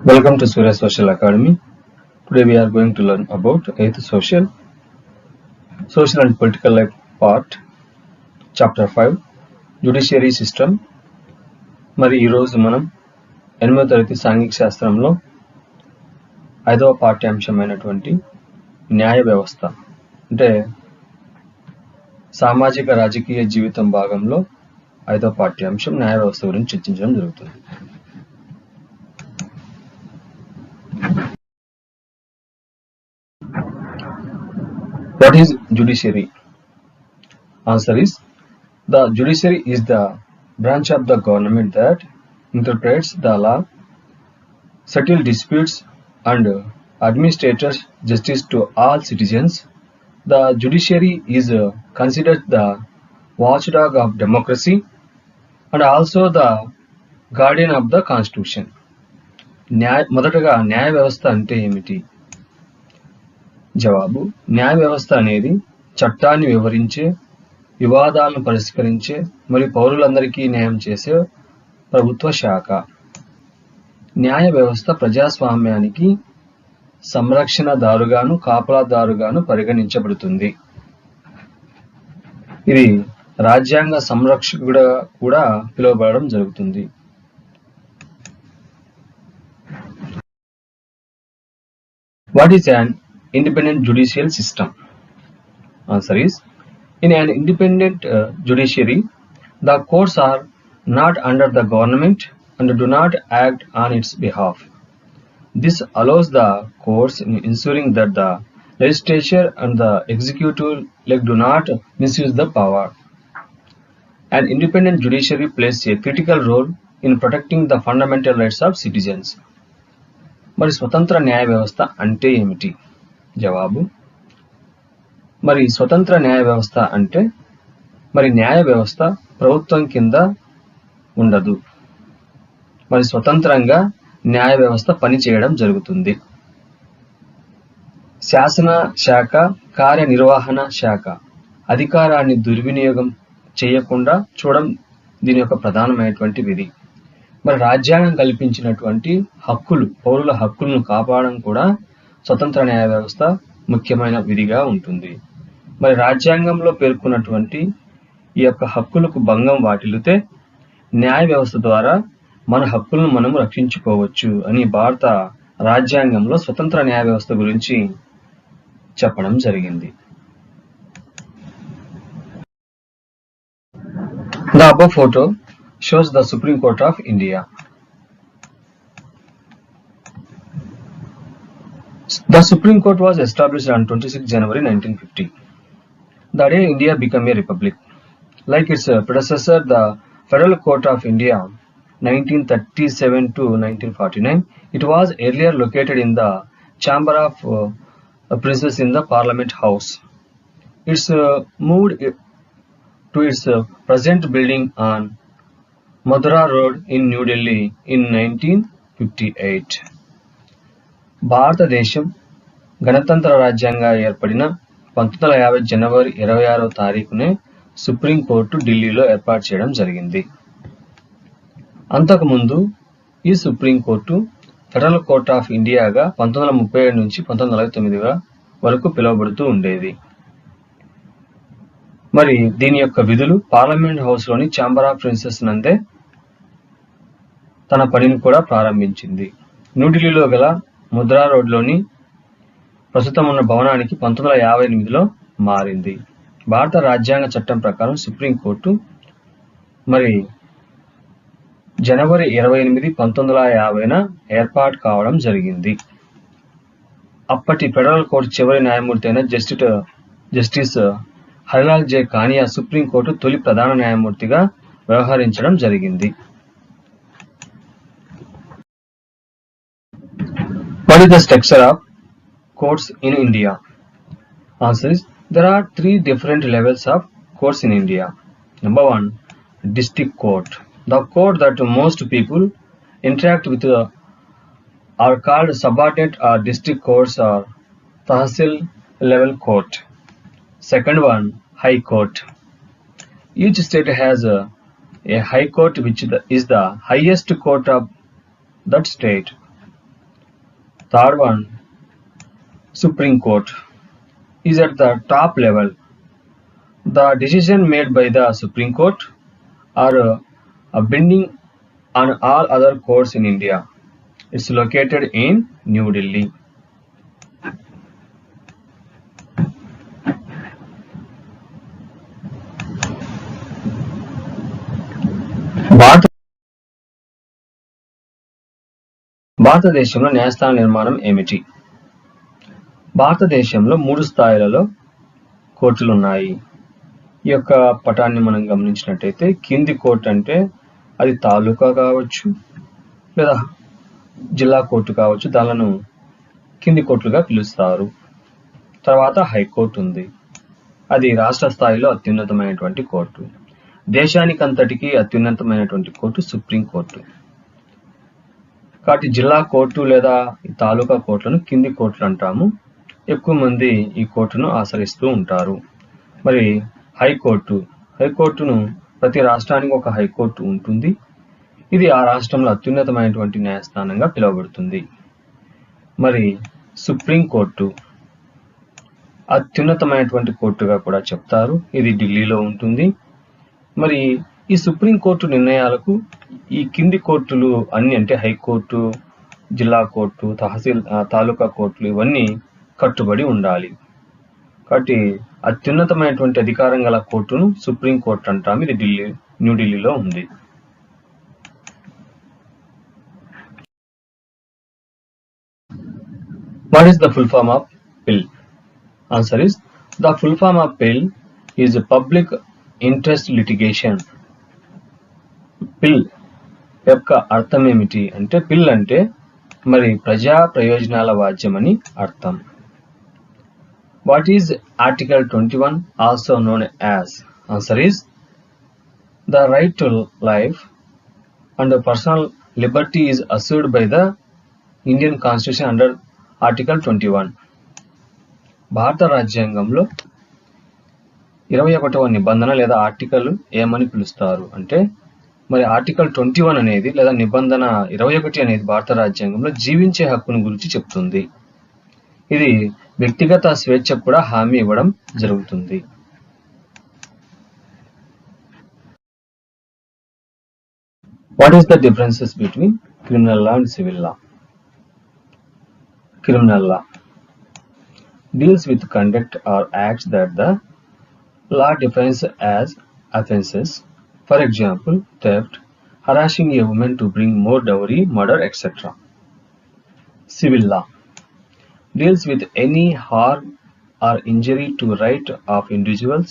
Welcome to Surya Social Academy. Today we are going to learn about 8th Social and Political Life Part, Chapter 5, Judiciary System. మరి ఈరోజు మనం 8వ తరగతి సాంఘిక శాస్త్రంలో 5వ పాఠ్యాంశమైనటువంటి న్యాయ వ్యవస్థ అంటే సామాజిక రాజకీయ జీవితం భాగంలో 5వ పాఠ్యాంశం న్యాయ వ్యవస్థ గురించి చర్చించడం జరుగుతుంది. What is judiciary? Answer is, the judiciary is the branch of the government that interprets the law, settles disputes and administers justice to all citizens. The judiciary is considered the watchdog of democracy and also the guardian of the constitution. మొదటగా న్యాయ వ్యవస్థ అంటే ఏమిటి? జవాబు: న్యాయ వ్యవస్థ అనేది చట్టాన్ని వివరించే, వివాదాలను పరిష్కరించే మరియు పౌరులందరికీ న్యాయం చేసే ప్రభుత్వ శాఖ. న్యాయ వ్యవస్థ ప్రజాస్వామ్యానికి సంరక్షణదారుగాను కాపలాదారుగాను పరిగణించబడుతుంది. ఇది రాజ్యాంగ సంరక్షకుడు కూడా పిలువబడడం జరుగుతుంది. What is an independent judicial system? Answer is, in an independent judiciary, the courts are not under the government and do not act on its behalf. This allows the courts in ensuring that the legislature and the executive do not misuse the power. An independent judiciary plays a critical role in protecting the fundamental rights of citizens. మరి స్వతంత్ర న్యాయ వ్యవస్థ అంటే ఏమిటి? జవాబు: మరి స్వతంత్ర న్యాయ వ్యవస్థ అంటే న్యాయ వ్యవస్థ ప్రభుత్వం కింద ఉండదు. మరి స్వతంత్రంగా న్యాయ వ్యవస్థ పనిచేయడం జరుగుతుంది. శాసన శాఖ, కార్యనిర్వహణ శాఖ అధికారాన్ని దుర్వినియోగం చేయకుండా చూడడం దీని యొక్క ప్రధానమైనటువంటి విధి. మరి రాజ్యాంగం కల్పించినటువంటి హక్కులు, పౌరుల హక్కులను కాపాడడం కూడా స్వతంత్ర న్యాయ వ్యవస్థ ముఖ్యమైన విధిగా ఉంటుంది. మరి రాజ్యాంగంలో పేర్కొన్నటువంటి ఈ యొక్క హక్కులకు భంగం వాటిల్లితే న్యాయ వ్యవస్థ ద్వారా మన హక్కులను మనము రక్షించుకోవచ్చు అని భారత రాజ్యాంగంలో స్వతంత్ర న్యాయ వ్యవస్థ గురించి చెప్పడం జరిగింది. The above photo shows the Supreme Court of India. The Supreme Court was established on 26 January 1950. The day India became a republic. Like its predecessor, the Federal Court of India, 1937 to 1949, it was earlier located in the Chamber of Princes in the Parliament House. It's moved to its present building on Madura Road in New Delhi in 1958. భారతదేశం గణతంత్ర రాజ్యంగా ఏర్పడిన 1950 జనవరి 26వ తారీఖునే supreme court ఢిల్లీలో ఏర్పాటు చేయడం జరిగింది. అంతకుముందు ఈ సుప్రీంకోర్టు ఫెడరల్ కోర్ట్ ఆఫ్ ఇండియాగా 1937 నుంచి 1949 వరకు పిలువబడుతూ ఉండేది. మరి దీని యొక్క విధులు పార్లమెంట్ హౌస్ లోని ఛాంబర్ ఆఫ్ ప్రిన్సెస్ నందే తన పనిని కూడా ప్రారంభించింది. న్యూఢిల్లీలో గల ముద్రా రోడ్లోని ప్రస్తుతం ఉన్న భవనానికి 1958లో మారింది. భారత రాజ్యాంగ చట్టం ప్రకారం సుప్రీంకోర్టు జనవరి 28, 1950న ఏర్పాటు కావడం జరిగింది. అప్పటి ఫెడరల్ కోర్టు చివరి న్యాయమూర్తి అయిన జస్టిస్ హరిలాల్ జే కానియా సుప్రీంకోర్టు తొలి ప్రధాన న్యాయమూర్తిగా వ్యవహరించడం జరిగింది. What is the structure of courts in India? Answer is, there are 3 different levels of courts in India. Number 1, district court. The court that most people interact with are called subordinate or district courts or Tahsil level court. Second one, high court. Each state has a high court which is the highest court of that state. Third one, Supreme Court is at the top level. The decision made by the Supreme Court are binding on all other courts in India. It's located in New Delhi. భారతదేశంలో న్యాయస్థాన నిర్మాణం ఏమిటి? భారతదేశంలో 3 స్థాయిలలో కోర్టులు ఉన్నాయి. ఈ యొక్క పటాన్ని మనం గమనించినట్టయితే కింది కోర్టు అంటే అది తాలూకా కావచ్చు లేదా జిల్లా కోర్టు కావచ్చు, దానిలను కింది కోర్టులుగా పిలుస్తారు. తర్వాత హైకోర్టు ఉంది, అది రాష్ట్ర స్థాయిలో అత్యున్నతమైనటువంటి కోర్టు. దేశానికంతటికి అత్యున్నతమైనటువంటి కోర్టు సుప్రీం కోర్టు. కాబట్టి జిల్లా కోర్టు లేదా తాలూకా కోర్టులను కింది కోర్టులు అంటాము. ఎక్కువ మంది ఈ కోర్టును ఆశ్రయిస్తూ ఉంటారు. మరి హైకోర్టును ప్రతి రాష్ట్రానికి ఒక హైకోర్టు ఉంటుంది. ఇది ఆ రాష్ట్రంలో అత్యున్నతమైనటువంటి న్యాయస్థానంగా పిలువబడుతుంది. మరి సుప్రీం కోర్టు అత్యున్నతమైనటువంటి కోర్టుగా కూడా చెప్తారు. ఇది ఢిల్లీలో ఉంటుంది. మరి ఈ సుప్రీం కోర్టు నిర్ణయాలకు ఈ కింది కోర్టులు అన్ని అంటే హైకోర్టు, జిల్లా కోర్టు, తాలూకా కోర్టులు ఇవన్నీ కట్టుబడి ఉండాలి. కాబట్టి అత్యున్నతమైనటువంటి అధికారం గల కోర్టును సుప్రీం కోర్టు అంటాం. ఇది న్యూఢిల్లీలో ఉంది. What is the full form of PIL? Answer is, the full form of PIL is Public Interest Litigation. PIL యొక్క అర్థం ఏమిటి అంటే, పిల్ అంటే మరి ప్రజా ప్రయోజనాల వాద్యం అని అర్థం. What is Article 21 also known as? Answer is, the right to life and personal liberty is assured by the Indian Constitution under Article 21. భారత రాజ్యాంగంలో 21వ నిబంధన లేదా ఆర్టికల్ ఏమని పిలుస్తారు అంటే, మరి ఆర్టికల్ 21 అనేది లేదా నిబంధన 21 అనేది భారత రాజ్యాంగంలో జీవించే హక్కును గురించి చెప్తుంది. ఇది వ్యక్తిగత స్వేచ్ఛ కూడా హామీ ఇవ్వడం జరుగుతుంది. What is the differences between criminal law and civil law? Criminal law deals with conduct or acts that the law defines as offences. For example, theft, harassing a woman to bring more dowry, murder, etc. Civil law deals with any harm or injury to right of individuals.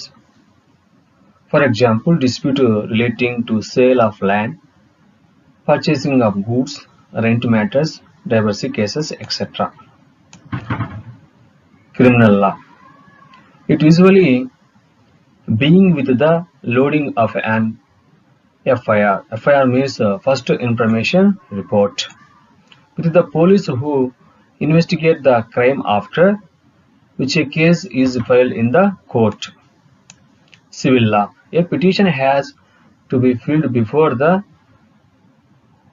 For example, dispute relating to sale of land, purchasing of goods, rent matters, divorce cases, etc. Criminal law. It usually being with the loading of an FIR. FIR means first information report. With the police who investigate the crime after which a case is filed in the court. Civil law. A petition has to be filed before the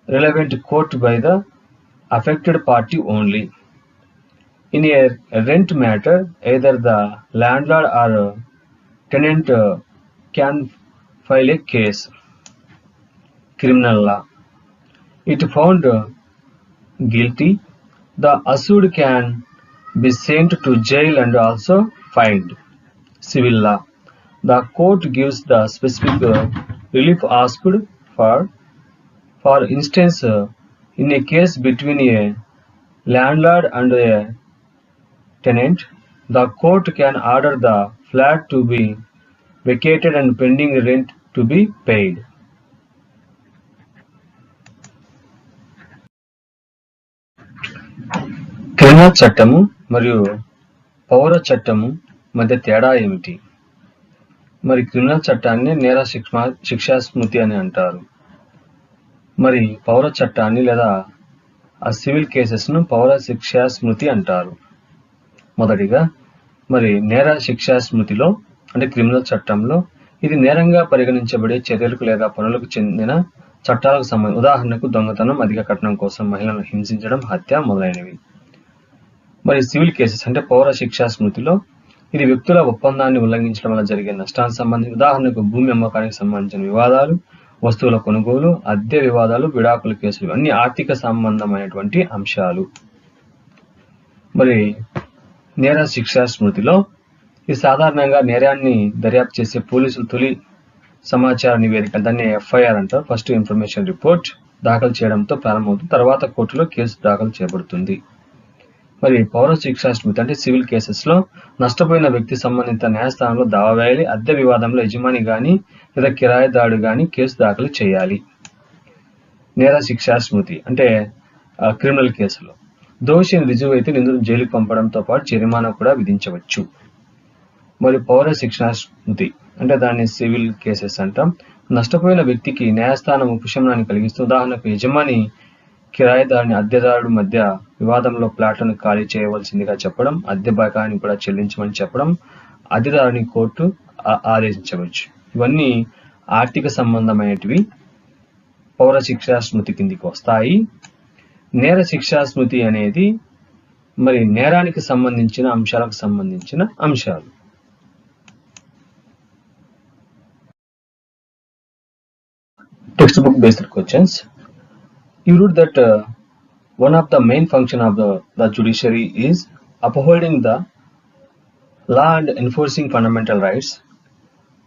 relevant court by the affected party only. In a rent matter, either the landlord or tenant can file a case. Criminal law. It found guilty, the accused can be sent to jail and also fined. Civil law. The court gives the specific relief asked for. For instance, in a case between a landlord and a tenant, the court can order the flat to be vacated and pending rent to be paid. Criminal చట్టము మరియు పౌర చట్టము మధ్య తేడా ఏమిటి? మరి criminal చట్టాన్ని నేర శిక్షా స్మృతి అని అంటారు. మరి పౌర చట్టాన్ని లేదా ఆ సివిల్ కేసెస్ను పౌర శిక్షా స్మృతి అంటారు. మొదటిగా మరి నేర శిక్షా స్మృతిలో అంటే క్రిమినల్ చట్టంలో ఇది నేరంగా పరిగణించబడే చర్యలకు లేదా పనులకు చెందిన చట్టాలకు సంబంధించి, ఉదాహరణకు దొంగతనం, అధిక కట్నం కోసం మహిళలను హింసించడం, హత్య మొదలైనవి. మరి సివిల్ కేసెస్ అంటే పౌర శిక్షా స్మృతిలో ఇది వ్యక్తుల ఒప్పందాన్ని ఉల్లంఘించడం వల్ల జరిగే నష్టానికి సంబంధించి, ఉదాహరణకు భూమి అమ్మకానికి సంబంధించిన వివాదాలు, వస్తువుల కొనుగోలు, అద్దె వివాదాలు, విడాకుల కేసులు అన్ని ఆర్థిక సంబంధమైనటువంటి అంశాలు. మరి నేర శిక్షా స్మృతిలో ఇది సాధారణంగా నేరాన్ని దర్యాప్తు చేసే పోలీసులు తొలి సమాచార నివేదిక, దాన్ని ఎఫ్ఐఆర్ అంటారు, ఫస్ట్ ఇన్ఫర్మేషన్ రిపోర్ట్ దాఖలు చేయడంతో ప్రారంభమవుతుంది. తర్వాత కోర్టులో కేసు దాఖలు చేయబడుతుంది. మరి పౌర శిక్షా స్మృతి అంటే సివిల్ కేసెస్ లో నష్టపోయిన వ్యక్తి సంబంధిత న్యాయస్థానంలో దావా వేయాలి. అద్దె వివాదంలో యజమాని గాని లేదా కిరాయిదారుడు గాని కేసు దాఖలు చేయాలి. నేర శిక్షా స్మృతి అంటే క్రిమినల్ కేసులో దోషిని రుజువు అయితే నిందితులను జైలుకు పంపడంతో పాటు జరిమానా కూడా విధించవచ్చు. మరి పౌర శిక్షా స్మృతి అంటే దాన్ని సివిల్ కేసెస్ అంటాం. నష్టపోయిన వ్యక్తికి న్యాయస్థానం ఉపశమనాన్ని కలిగిస్తుంది. ఉదాహరణకు యజమాని కిరాయిదారుని అద్దెదారుడు మధ్య వివాదంలో ప్లాట్లను ఖాళీ చేయవలసిందిగా చెప్పడం, అద్దె బకాయిని కూడా చెల్లించమని చెప్పడం, అద్దెదారుని కోర్టు ఆదేశించవచ్చు. ఇవన్నీ ఆర్థిక సంబంధమైనటివి పౌర శిక్షా స్మృతి కిందికి వస్తాయి. నేర శిక్షా స్మృతి అనేది మరి నేరానికి సంబంధించిన అంశాలకు సంబంధించిన అంశాలు. Text book based questions. You wrote that one of the main function of the judiciary is upholding the law and enforcing fundamental rights.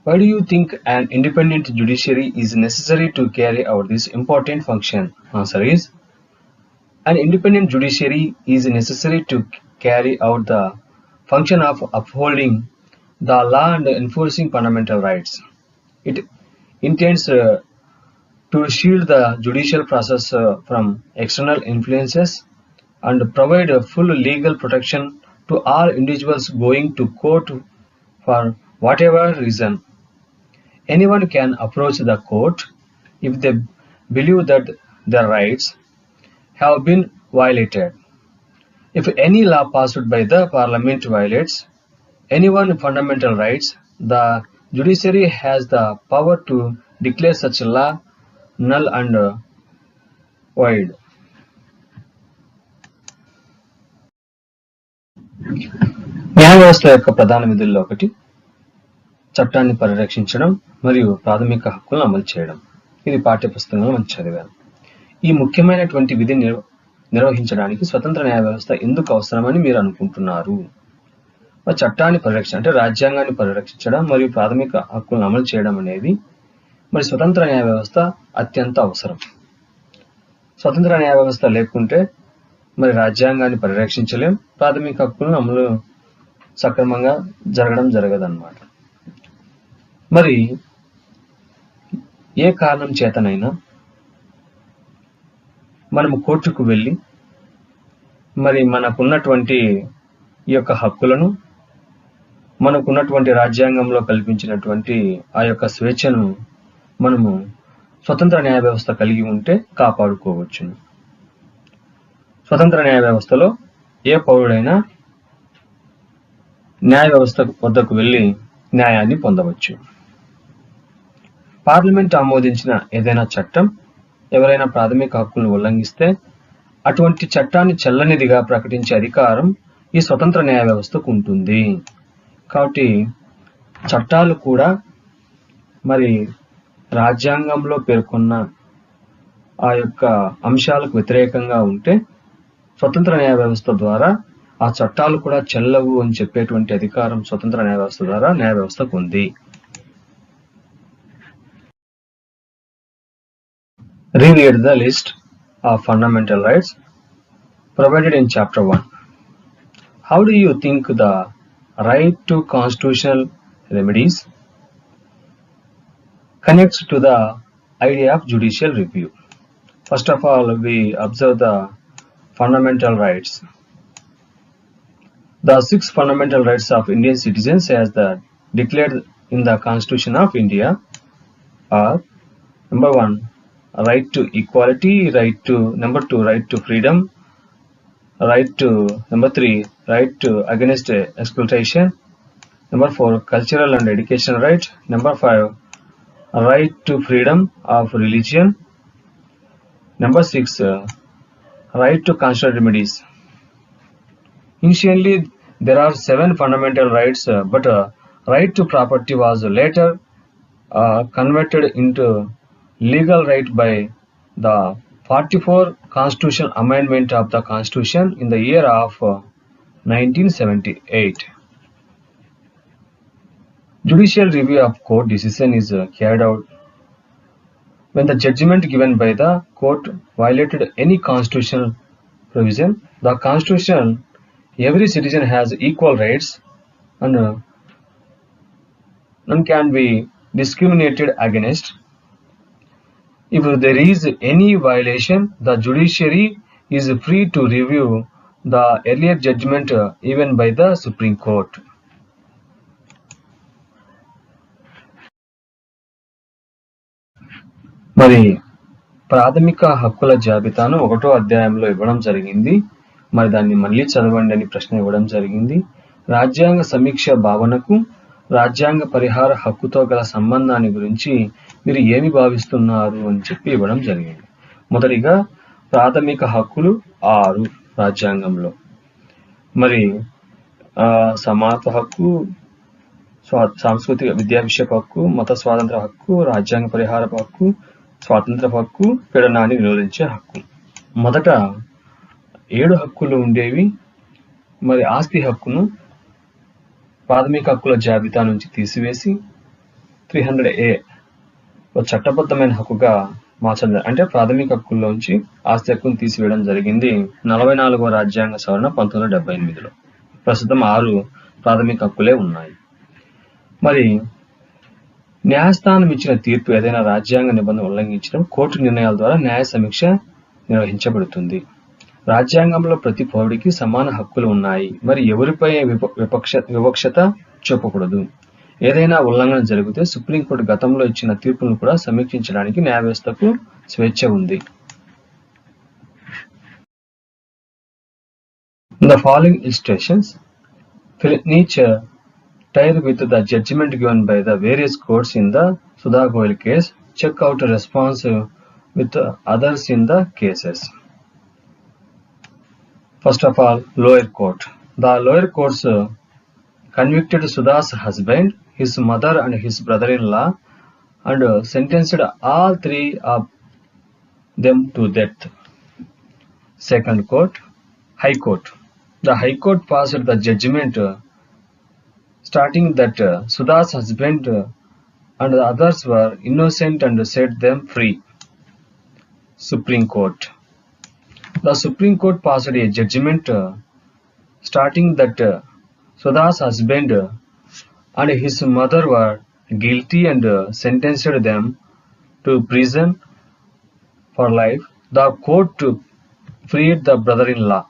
Why do you think an independent judiciary is necessary to carry out this important function? Answer is, an independent judiciary is necessary to carry out the function of upholding the law and enforcing fundamental rights. It intends to shield the judicial process from external influences and provide a full legal protection to all individuals going to court for whatever reason. Anyone can approach the court if they believe that their rights have been violated. If any law passed by the parliament violates anyone's fundamental rights, the judiciary has the power to declare such a law null and void. న్యాయ వ్యవస్థ యొక్క ప్రధాన విధుల్లో ఒకటి చట్టాన్ని పరిరక్షించడం మరియు ప్రాథమిక హక్కులను అమలు చేయడం. ఇది పాఠ్యపుస్తకంలో మనం చదివాను. ఈ ముఖ్యమైనటువంటి విధిని నిర్వహించడానికి స్వతంత్ర న్యాయ వ్యవస్థ ఎందుకు అవసరమని మీరు అనుకుంటున్నారు? చట్టాన్ని పరిరక్షణ అంటే రాజ్యాంగాన్ని పరిరక్షించడం మరియు ప్రాథమిక హక్కులను అమలు చేయడం అనేది మరి స్వతంత్ర న్యాయ వ్యవస్థ అత్యంత అవసరం. స్వతంత్ర న్యాయ వ్యవస్థ లేకుంటే మరి రాజ్యాంగాన్ని పరిరక్షించలేం, ప్రాథమిక హక్కులను అమలు సక్రమంగా జరగదన్నమాట. మరి ఏ కారణం చేతనైనా మనము కోర్టుకు వెళ్ళి మరి మనకున్నటువంటి ఈ యొక్క హక్కులను, మనకున్నటువంటి రాజ్యాంగంలో కల్పించినటువంటి ఆ యొక్క స్వేచ్ఛను మనము స్వతంత్ర న్యాయ వ్యవస్థ కలిగి ఉంటే కాపాడుకోవచ్చు. స్వతంత్ర న్యాయ వ్యవస్థలో ఏ పౌరుడైనా న్యాయ వ్యవస్థ వద్దకు వెళ్ళి న్యాయాన్ని పొందవచ్చు. పార్లమెంట్ ఆమోదించిన ఏదైనా చట్టం ఎవరైనా ప్రాథమిక హక్కులను ఉల్లంఘిస్తే అటువంటి చట్టాన్ని చెల్లనిదిగా ప్రకటించే అధికారం ఈ స్వతంత్ర న్యాయ వ్యవస్థకు ఉంటుంది. కాబట్టి చట్టాలు కూడా మరి రాజ్యాంగంలో పేర్కొన్న ఆ యొక్క అంశాలకు వ్యతిరేకంగా ఉంటే స్వతంత్ర న్యాయ వ్యవస్థ ద్వారా ఆ చట్టాలు కూడా చెల్లవు అని చెప్పేటువంటి అధికారం స్వతంత్ర న్యాయ వ్యవస్థ ద్వారా న్యాయ వ్యవస్థకు ఉంది. Reread the list of fundamental rights provided in Chapter 1. How do you think the right to constitutional remedies connects to the idea of judicial review? First of all, we observe the fundamental rights. The 6 fundamental rights of Indian citizens as declared in the Constitution of India are: number 1, right to equality, number 2, right to freedom, number 3, right to against exploitation, number 4, cultural and educational right, number 5, right to freedom of religion, number 6, right to constitutional remedies. Initially, there are 7 fundamental rights, but right to property was later converted into legal right by the 44 Constitutional Amendment of the Constitution in the year of 1978. Judicial review of court decision is carried out when the judgment given by the court violated any constitutional provision. The Constitution, every citizen has equal rights and none can be discriminated against. If there is any violation, the judiciary is free to review the earlier judgment even by the Supreme Court. మరి ప్రాథమిక హక్కుల జాబితాను 1వ అధ్యాయంలో ఇవ్వడం జరిగింది. మరి దాన్ని మళ్ళీ చదవండి అని ప్రశ్న ఇవ్వడం జరిగింది. రాజ్యాంగ సమీక్ష భావనకు రాజ్యాంగ పరిహార హక్కుతో గల సంబంధాన్ని గురించి మీరు ఏమి భావిస్తున్నారు అని చెప్పి ఇవ్వడం జరిగింది. మొదటిగా ప్రాథమిక హక్కులు 6 రాజ్యాంగంలో. మరి సమానత హక్కు, సాంస్కృతిక విద్యా విషయపు హక్కు, మత స్వాతంత్ర హక్కు, రాజ్యాంగ పరిహార హక్కు, స్వాతంత్ర హక్కు, పీడనాన్ని నిరోధించే హక్కు. మొదట 7 హక్కులు ఉండేవి. మరి ఆస్తి హక్కును ప్రాథమిక హక్కుల జాబితా నుంచి తీసివేసి 300A చట్టబద్ధమైన హక్కుగా మార్చడం, అంటే ప్రాథమిక హక్కుల్లోంచి ఆస్తి హక్కును తీసివేయడం జరిగింది 44వ రాజ్యాంగ సవరణ 1978లో. ప్రస్తుతం 6 ప్రాథమిక హక్కులే ఉన్నాయి. మరి న్యాయస్థానం ఇచ్చిన తీర్పు ఏదైనా రాజ్యాంగ నిబంధన ఉల్లంఘించడం కోర్టు నిర్ణయాల ద్వారా న్యాయ సమీక్ష నిర్వహించబడుతుంది. రాజ్యాంగంలో ప్రతి పౌరుడికి సమాన హక్కులు ఉన్నాయి. మరి ఎవరిపై వివక్షత చూపకూడదు. ఏదైనా ఉల్లంఘన జరిగితే సుప్రీంకోర్టు గతంలో ఇచ్చిన తీర్పులను కూడా సమీక్షించడానికి న్యాయ వ్యవస్థకు స్వేచ్ఛ ఉంది. The following illustrations fill each tire with the judgment given by the various courts in the Sudha Goyal case. Check out a response with others in the cases. First of all, lower court. The lower courts convicted Sudha's husband, his mother and his brother-in-law and sentenced all 3 of them to death. Second court, High Court. The High Court passed the judgment stating that Sudha's husband and the others were innocent and set them free. Supreme Court. The Supreme Court passed a judgment stating that Sudha's husband and his mother were guilty and sentenced them to prison for life. The court freed the brother-in-law.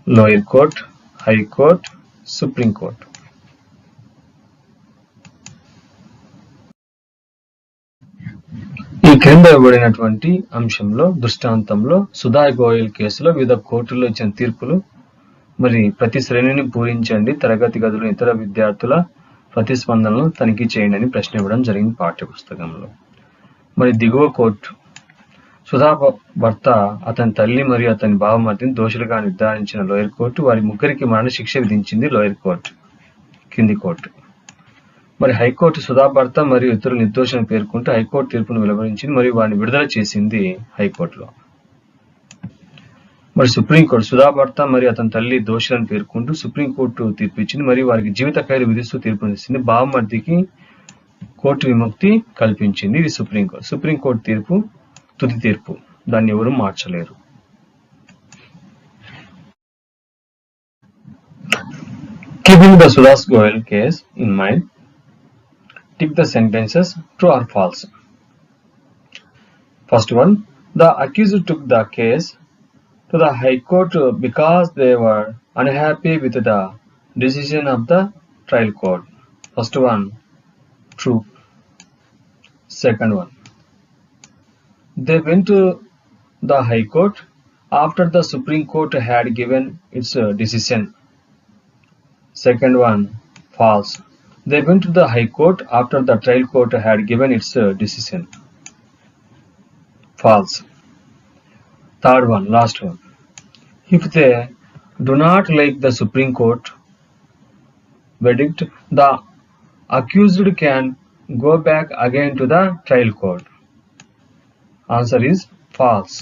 Lower Court, High Court, Supreme Court. ఈ క్రింద ఇవ్వబడినటువంటి అంశంలో దృష్టాంతంలో సుధా గోయల్ కేసులో వివిధ కోర్టుల్లో ఇచ్చిన తీర్పులు. మరి ప్రతి శ్రేణిని పూరించండి, తరగతి గదులు ఇతర విద్యార్థుల ప్రతిస్పందనలు తనిఖీ చేయండి అని ప్రశ్న ఇవ్వడం జరిగింది పాఠ్య పుస్తకంలో. మరి దిగువ కోర్టు సుధా భర్త, అతని తల్లి మరియు అతని బావమర్దిని దోషులుగా నిర్ధారించిన లోయర్ కోర్టు వారి ముగ్గురికి మరణశిక్ష విధించింది. Lower court. కింది కోర్టు. మరి హైకోర్టు సుధా భర్త మరియు ఇతరులు నిర్దోషులను పేర్కొంటూ హైకోర్టు తీర్పును వెలువరించింది మరియు వారిని విడుదల చేసింది హైకోర్టులో. మరి సుప్రీంకోర్టు సుధా భర్త మరియు అతని తల్లి దోషులను పేర్కొంటూ సుప్రీంకోర్టు తీర్పు ఇచ్చింది మరియు వారికి జీవిత ఖైదు విధిస్తూ తీర్పునిచ్చింది. బావమర్దికి కోర్టు విముక్తి కల్పించింది. ఇది సుప్రీంకోర్టు. సుప్రీంకోర్టు తీర్పు తుది తీర్పు, దాన్ని ఎవరు మార్చలేరు. Keeping the Sudha Goyal case in mind, tick the sentences true or false. First one, the accused took the case to the High Court because they were unhappy with the decision of the trial court. First one, true. Second one, they went to the High Court after the Supreme Court had given its decision. Second one, false. They went to the High Court after the trial court had given its decision. False. Third one, last one. If they do not like the Supreme Court verdict, the accused can go back again to the trial court. Answer is false.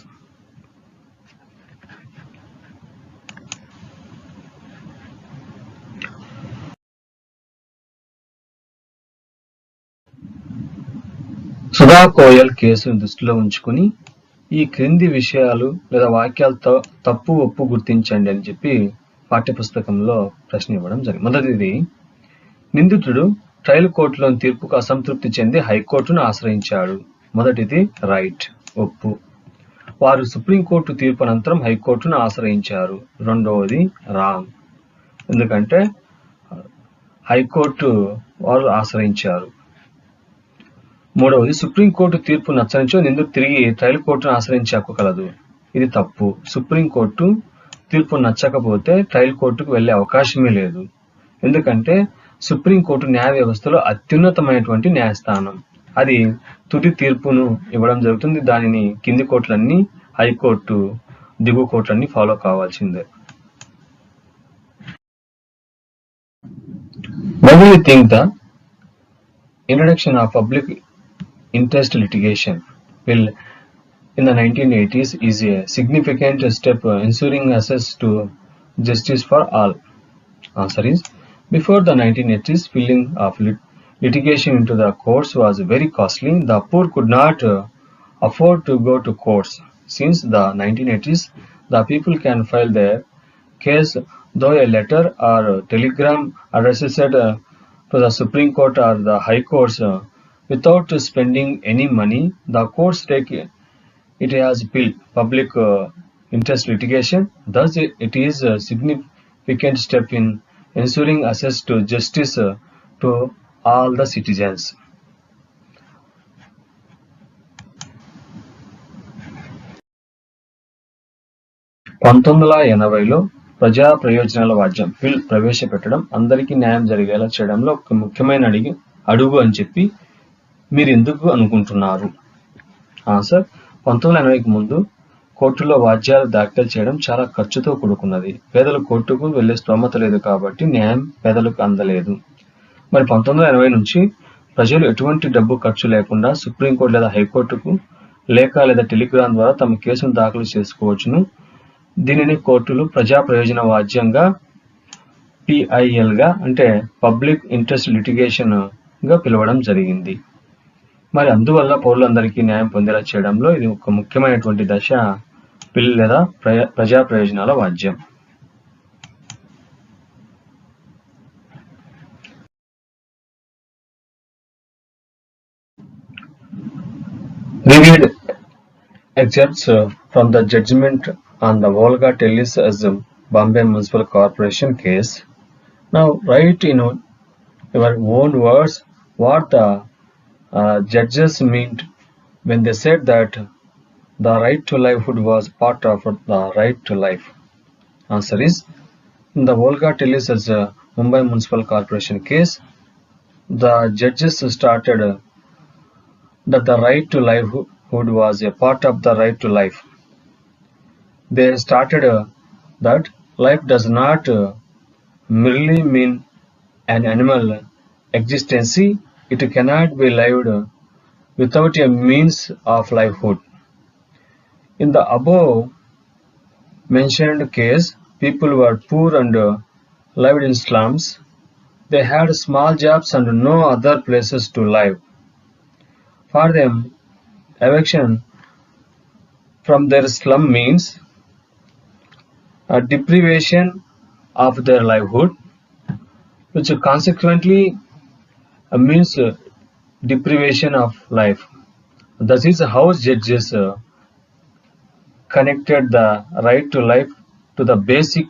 Sudha Koyal కేసును దృష్టిలో ఉంచుకుని ఈ క్రింది విషయాలు లేదా వాక్యాలతో తప్పు ఒప్పు గుర్తించండి అని చెప్పి పాఠ్యపుస్తకంలో ప్రశ్న ఇవ్వడం జరిగింది. మొదటిది, నిందితుడు ట్రయల్ కోర్టులోని తీర్పుకు అసంతృప్తి చెంది హైకోర్టును ఆశ్రయించాడు. మొదటిది రైట్, ఒప్పు. వారు సుప్రీంకోర్టు తీర్పు అనంతరం హైకోర్టును ఆశ్రయించారు. రెండవది రాంగ్, ఎందుకంటే హైకోర్టు వారు ఆశ్రయించారు. మూడవది, సుప్రీంకోర్టు తీర్పు నచ్చనిచో నిందితుడు తిరిగి ట్రయల్ కోర్టును ఆశ్రయించే హక్కు కలదు. ఇది తప్పు. సుప్రీంకోర్టు తీర్పు నచ్చకపోతే ట్రయల్ కోర్టుకు వెళ్లే అవకాశమే లేదు. ఎందుకంటే సుప్రీంకోర్టు న్యాయ వ్యవస్థలో అత్యున్నతమైనటువంటి న్యాయస్థానం. అది తుది తీర్పును ఇవ్వడం జరుగుతుంది. దానిని కింది కోర్టులన్నీ, హైకోర్టు, దిగువ కోర్టులన్నీ ఫాలో కావాల్సిందే. Why do you think the introduction of public interest litigation will in the 1980s is a significant step ensuring access to justice for all? Answer is, before the 1980s, filing of litigation into the courts was very costly. The poor could not afford to go to courts. Since the 1980s, the people can file their case though a letter or telegram addressed to the Supreme Court or the High Courts without spending any money. The courts take it as public interest litigation. Thus, it is a significant step in ensuring access to justice to all the citizens. లో ప్రజా ప్రయోజనాల వాద్యం bill ప్రవేశపెట్టడం అందరికీ న్యాయం జరిగేలా చేయడంలో ఒక ముఖ్యమైన అడుగు అని చెప్పి మీరు ఎందుకు అనుకుంటున్నారు? ఆన్సర్, 1980కి ముందు కోర్టులో వాద్యాలు దాఖలు చేయడం చాలా ఖర్చుతో కూడుకున్నది. పేదలు కోర్టుకు వెళ్లే స్తోమత లేదు కాబట్టి న్యాయం పేదలకు అందలేదు. మరి 1980 నుంచి ప్రజలు ఎటువంటి డబ్బు ఖర్చు లేకుండా సుప్రీంకోర్టు లేదా హైకోర్టుకు లేఖ లేదా టెలిగ్రామ్ ద్వారా తమ కేసును దాఖలు చేసుకోవచ్చును. దీనిని కోర్టులు ప్రజా ప్రయోజన వాద్యంగా PIL గా అంటే పబ్లిక్ ఇంట్రెస్ట్ లిటిగేషన్ గా పిలవడం జరిగింది. మరి అందువల్ల పౌరులందరికీ న్యాయం పొందేలా చేయడంలో ఇది ఒక ముఖ్యమైనటువంటి దశ బిల్ లేదా ప్రజా ప్రయోజనాల వాద్యం. We read excerpts from the judgment on the Volga Tellis as a Bombay Municipal Corporation case. Now write in your own words what the judges meant when they said that the right to livelihood was part of the right to life. Answer is, in the Volga Tellis as a Mumbai Municipal Corporation case, the judges started that the right to livelihood was a part of the right to life. They started that life does not merely mean an animal existence. It cannot be lived without a means of livelihood. In the above mentioned case, people were poor and lived in slums. They had small jobs and no other places to live. For them, eviction from their slum means a deprivation of their livelihood, which consequently means deprivation of life. This is how judges connected the right to life to the basic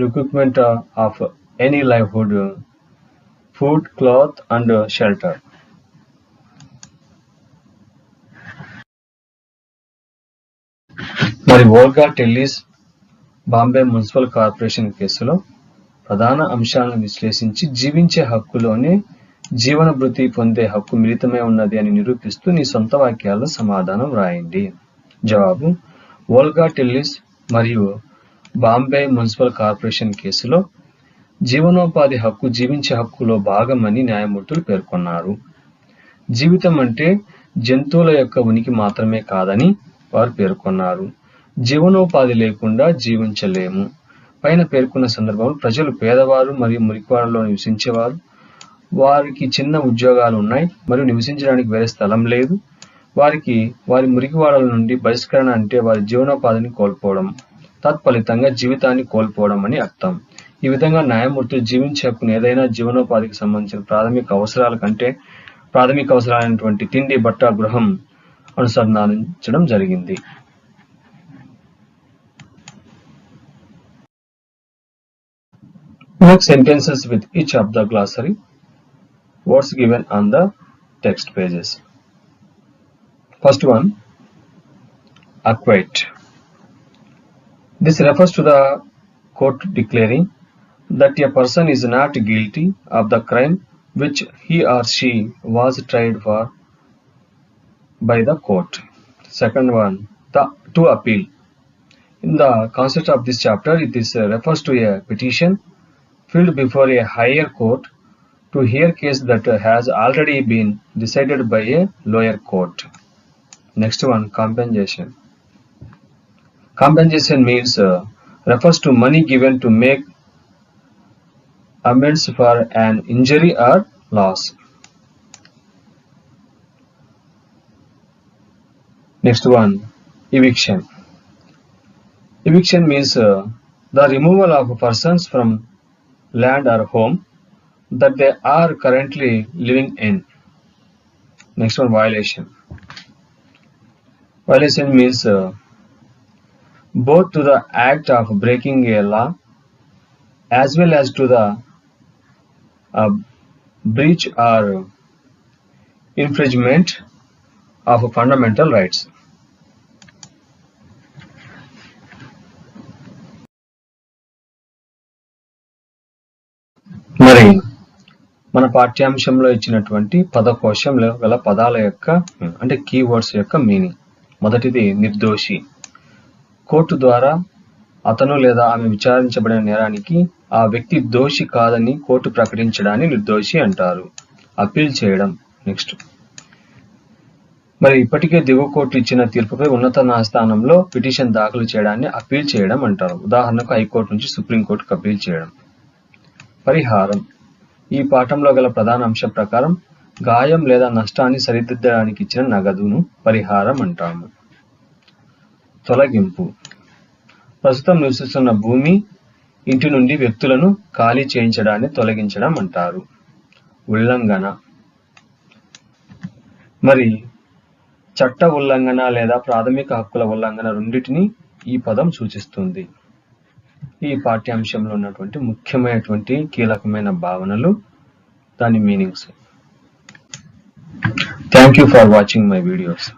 requirement of any livelihood: food, cloth, and shelter. మరి Volga టెల్లిస్ Bombay municipal corporation కేసులో ప్రధాన అంశాలను విశ్లేషించి జీవించే హక్కులోనే జీవన భృతి పొందే హక్కు మిళితమై ఉన్నది అని నిరూపిస్తూ నీ సొంత వాక్యాల్లో సమాధానం రాయండి. జవాబు: వోల్గా టిల్లిస్ మరియు బాంబే మున్సిపల్ కార్పొరేషన్ కేసులో జీవనోపాధి హక్కు జీవించే హక్కులో భాగమని న్యాయమూర్తులు పేర్కొన్నారు. జీవితం అంటే జంతువుల యొక్క ఉనికి మాత్రమే కాదని వారు పేర్కొన్నారు. జీవనోపాధి లేకుండా జీవించలేము. పైన పేర్కొన్న సందర్భంలో ప్రజలు పేదవారు మరియు మురికివాడలో నివసించేవారు. వారికి చిన్న ఉద్యోగాలు ఉన్నాయి మరియు నివసించడానికి వేరే స్థలం లేదు. వారికి వారి మురికివాడల నుండి బహిష్కరణ అంటే వారి జీవనోపాధిని కోల్పోవడం, తత్ఫలితంగా జీవితాన్ని కోల్పోవడం అని అర్థం. ఈ విధంగా న్యాయమూర్తులు జీవించే హక్కును ఏదైనా జీవనోపాధికి సంబంధించిన ప్రాథమిక అవసరాల కంటే ప్రాథమిక అవసరాలైనటువంటి తిండి, బట్ట, గృహం అనుసంధానించడం జరిగింది. Make sentences with each of the glossary words given on the text pages. First one, acquit. This refers to the court declaring that a person is not guilty of the crime which he or she was tried for by the court. Second one, to appeal. In the concept of this chapter, it refers to a petition filed before a higher court to hear case that has already been decided by a lower court. Next one, compensation. Compensation means refers to money given to make amends for an injury or loss. Next one, eviction. Eviction means the removal of persons from land or home that they are currently living in. Next one, violation. Violation means both to the act of breaking a law as well as to the breach or infringement of fundamental rights. మరి మన పాఠ్యాంశంలో ఇచ్చినటువంటి పదకోశంలో గల పదాల యొక్క అంటే keywords యొక్క meaning. మొదటిది నిర్దోషి. కోర్టు ద్వారా అతను లేదా ఆమె విచారించబడిన నేరానికి ఆ వ్యక్తి దోషి కాదని కోర్టు ప్రకటించడాన్ని నిర్దోషి అంటారు. అప్పీల్ చేయడం. నెక్స్ట్, మరి ఇప్పటికే దిగువ కోర్టు ఇచ్చిన తీర్పుపై ఉన్నత న్యాయస్థానంలో పిటిషన్ దాఖలు చేయడాన్ని అప్పీల్ చేయడం అంటారు. ఉదాహరణకు హైకోర్టు నుంచి సుప్రీంకోర్టుకు అప్పీల్ చేయడం. పరిహారం. ఈ పాఠంలో గల ప్రధాన అంశం ప్రకారం గాయం లేదా నష్టాన్ని సరిదిద్దడానికి ఇచ్చిన నగదును పరిహారం అంటాము. తొలగింపు. ప్రస్తుతం నివసిస్తున్న భూమి, ఇంటి నుండి వ్యక్తులను ఖాళీ చేయించడాన్ని తొలగించడం అంటారు. ఉల్లంఘన. మరి చట్ట ఉల్లంఘన లేదా ప్రాథమిక హక్కుల ఉల్లంఘన రెండింటిని ఈ పదం సూచిస్తుంది. ఈ పాఠ్యాంశంలో ఉన్నటువంటి ముఖ్యమైనటువంటి కీలకమైన భావనలు, దాని meanings. Thank you for watching my videos.